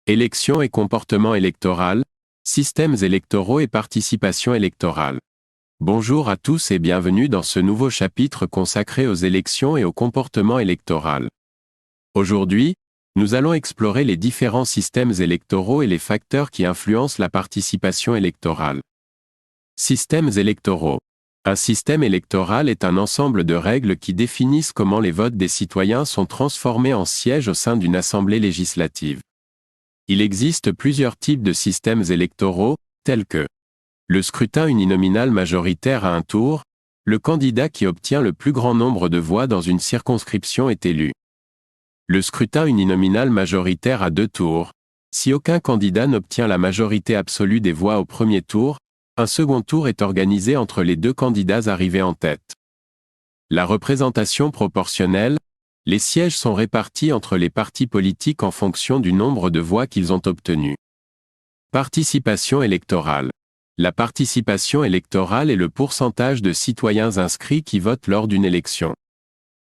Élections et comportement électoral, systèmes électoraux et participation électorale. Bonjour à tous et bienvenue dans ce nouveau chapitre consacré aux élections et au comportement électoral. Aujourd'hui, nous allons explorer les différents systèmes électoraux et les facteurs qui influencent la participation électorale. Systèmes électoraux. Un système électoral est un ensemble de règles qui définissent comment les votes des citoyens sont transformés en sièges au sein d'une assemblée législative. Il existe plusieurs types de systèmes électoraux, tels que le scrutin uninominal majoritaire à un tour, le candidat qui obtient le plus grand nombre de voix dans une circonscription est élu. Le scrutin uninominal majoritaire à deux tours, si aucun candidat n'obtient la majorité absolue des voix au premier tour, un second tour est organisé entre les deux candidats arrivés en tête. La représentation proportionnelle, les sièges sont répartis entre les partis politiques en fonction du nombre de voix qu'ils ont obtenues. Participation électorale. La participation électorale est le pourcentage de citoyens inscrits qui votent lors d'une élection.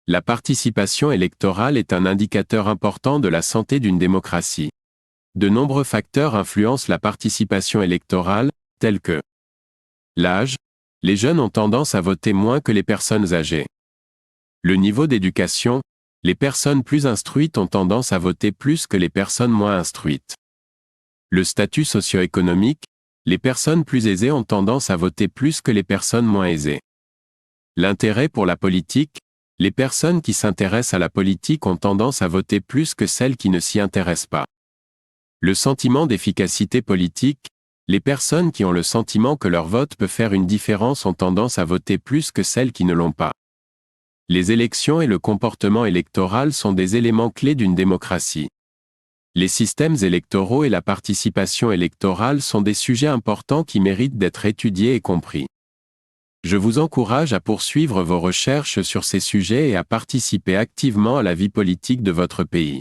La participation électorale est un indicateur important de la santé d'une démocratie. De nombreux facteurs influencent la participation électorale, tels que l'âge. Les jeunes ont tendance à voter moins que les personnes âgées. Le niveau d'éducation. Les personnes plus instruites ont tendance à voter plus que les personnes moins instruites. Le statut socio-économique. Les personnes plus aisées ont tendance à voter plus que les personnes moins aisées. L'intérêt pour la politique. Les personnes qui s'intéressent à la politique ont tendance à voter plus que celles qui ne s'y intéressent pas. Le sentiment d'efficacité politique. Les personnes qui ont le sentiment que leur vote peut faire une différence ont tendance à voter plus que celles qui ne l'ont pas. Les élections et le comportement électoral sont des éléments clés d'une démocratie. Les systèmes électoraux et la participation électorale sont des sujets importants qui méritent d'être étudiés et compris. Je vous encourage à poursuivre vos recherches sur ces sujets et à participer activement à la vie politique de votre pays.